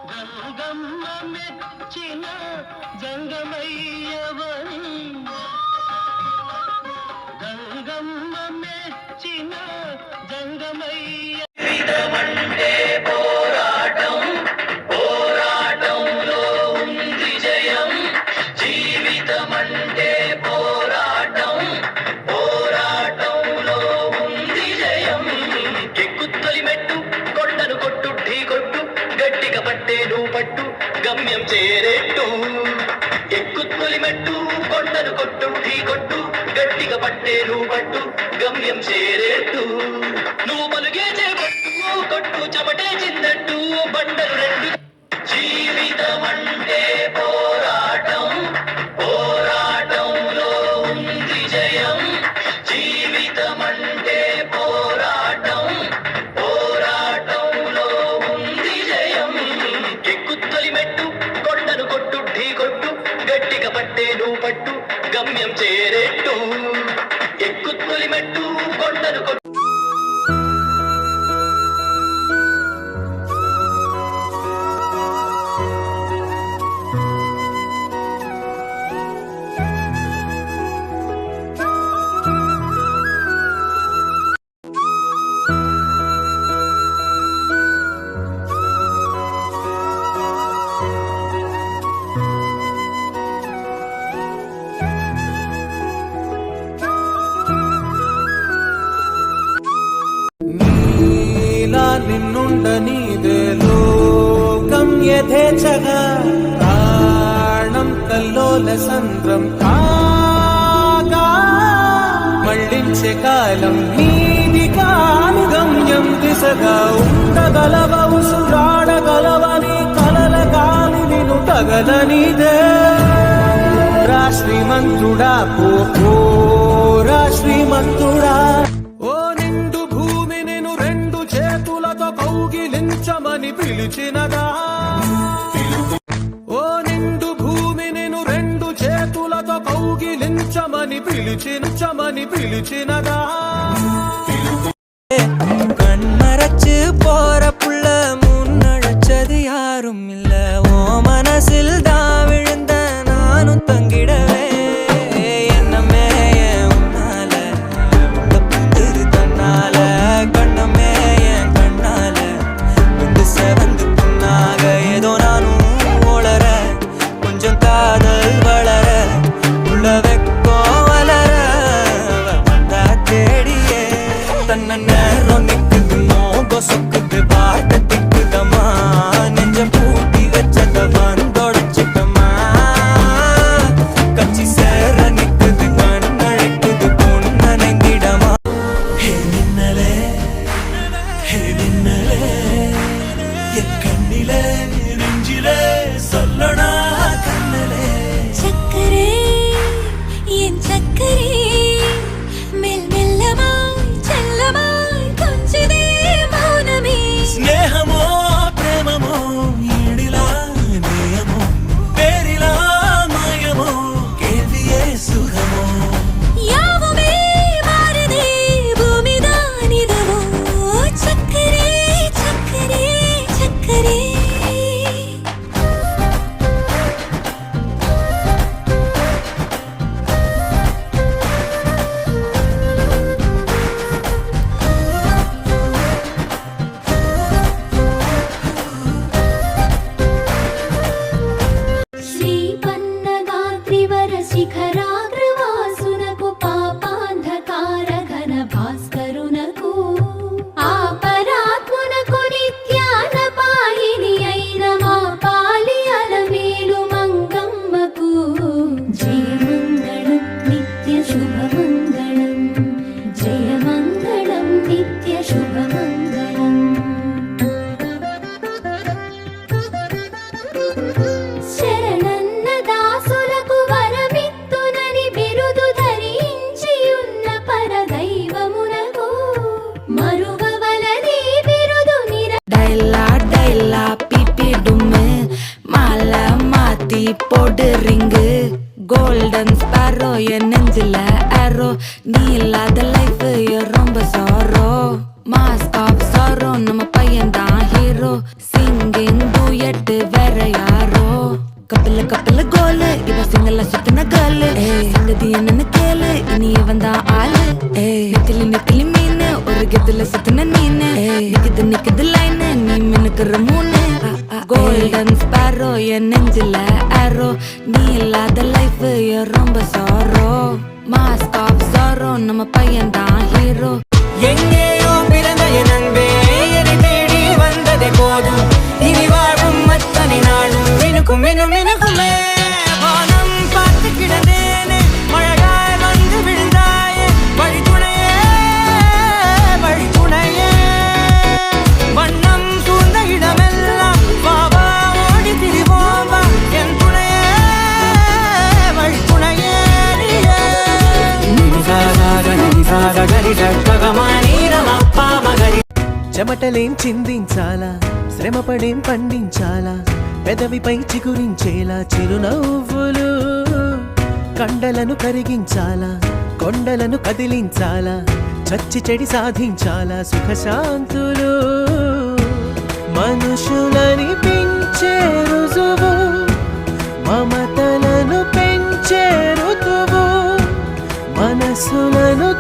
గంగమ్మ మెచ్చిన జంగమయ్యవని గంగమ్మ మెచ్చిన జంగమయ్య విధమంటే పోరాటం పోరాటంలో ఉంది జయం జీవితమంటే పోరాటం పోరాటంలో ఉంది జయం ఎక్కుత్తొలి మెట్టు కొండను కొట్టు ఢీ కొట్టు గట్టిగా పట్టేను పట్టు గమ్యం చేరేట్టు ఎక్కుత్తొలి మెట్టు కొండను కొట్టు ఢీ కొట్టు గట్టిగా పట్టేను పట్టు గమ్యం చేరేట్టు నువ్వు పలుగే చేపట్టు కొట్టు చెమటే చిందట్టు బండలు రెండు జీవితం అంటే పోరాటం పోరాటంలో ఉంది జయం జీవితం అంటే పోరాటం పోరాటంలో ఉంది జయం ఎక్కుత్తొలి మెట్టు కొండను కొట్టు ఢీ కొట్టు గట్టిగా పట్టేను పట్టు గమ్యం చేరేట్టు ఎక్కుత్తొలి మెట్టు కొండను కొట్టు నిన్నుండనీదే లోకం యథేచ్ఛగా ప్రాణం కల్లోల సంద్రం కాగా మళ్ళించే కాలం నీది కాని గమ్యం దిశగా ఉండగలవ ఉసురాడగలవని కలల గాలి నిన్ను తగలనిదే రా శ్రీమంతుడా పోరా శ్రీమంతుడా కౌగిలించమని పిలిచినదా ఓ నిండు భూమి నేను రెండు చేతులతో కౌగిలించమని పిలిచినదా கண்மரச்சு போற புள்ள முன்னடைச்சது யாரும் இல்ல ஓ மனசில் தான் விழுந்த நானும் தங்கிடவே என்னமே உன்னால புந்துரு தன்னால கண்ணமே செவந்து புண்ணாக ஏதோ நானும் ஒளர கொஞ்சம் காதல் வளர உள்ள வெக்கோ வளர வந்தா தேடியே தன்ன நேரம் நிக்குது மோக சொக்குது பாட்ட திக்குதமா நெஞ்சம் பூட்டி வச்சத வந்தொடைச்சிட்டமா கச்சி சேர நிக்குது கண்ணழைக்குது பொன்னணைந்திடமா ஹே மின்னலே ஹே மின்னலே கண்ணிலே நெஞ்சிலே சொல்லடா கண்ணலே சக்கரே என் சக்கரே மெல் மெல்லமாய் செல்லமாய் கொஞ்சிதே மௌனமே ஸ்நேகமோ ప్రేమమో ఈడిలా నేయమో పేరిలా మాయమో కేవియే సుఖమో యావమే మారదే భూమిదానిదవో చక్కరే చక్కరే చక్కరే శ్రీపన్నగాత్రివర శిఖరాగ్రవాసునకు పాపాంధకార ఘన భాస్కరునకు ఆపరాత్మునకు నిత్యాన పాయిని అయిన మా పాలి అలమేలు మంగమ్మకు జయమంగళం నిత్య శుభమంగళం జయమంగళం నిత్య శుభమంగళం శరణన్న దాసులకు వరమిత్తునని బిరుదు ధరించియున్న పరదైవమునకు మరువవలది బిరుదు డైలా పిపి డుమ్ము మాల మాத்தி போடு ரிங்கு கோல்டன் ஸ்பாரோ என் நெஞ்சில ஆரோ நீ இல்லாத லைஃப் ரொம்ப சாரோ மாஸ்க் ஆஃப் சாரோ நம்ம பையன் தான் ஹீரோ ஆரோ சிங்கிங் டூயட் வேற யாரோ கப்பல கோலு இவ சிங்கல்ல சுத்தின கேளு சங்கதி என்னன்னு கேளு இனி இவன் தான் ஆளு நெத்திலி மீனு ஒரு கெத்துல சுத்தின நீனு நிக்குது லைனு நீ மினுக்குற மூணு கோல்டன் ஸ்பாரோ என் நெஞ்சில ஆரோ நீ இல்லாத லைஃப் ரொம்ப சாரோ மாஸ்க் ஆஃப் சாரோ நம்ம பையன் தான் ஹீரோ எங்கேயோ பிறந்த என் அன்பே என்னை தேடி வந்ததே போதும் இனி வாழும் அத்தனை நாளும் மினுக்குமே வானம் பார்த்து கிடந்தேனே மழையாய் வந்து விழுந்தாயே வழித்துணையே வண்ணம் சூழ்ந்த இடமெல்லாம் வாவா ஓடி திரிவோம் வா என் துணையே வழித்துணையே చెమటలేం చిందించాలా శ్రమపడేం పండించాలా పెదవిపై చిగురించేలా చిరునవ్వులు కండలను కరిగించాలా కొండలను కదిలించాలా చచ్చి చెడి సాధించాలా సుఖశాంతులు మనుషులని పెంచే రుజువు మమతలను పెంచే ఋతువు మనసులను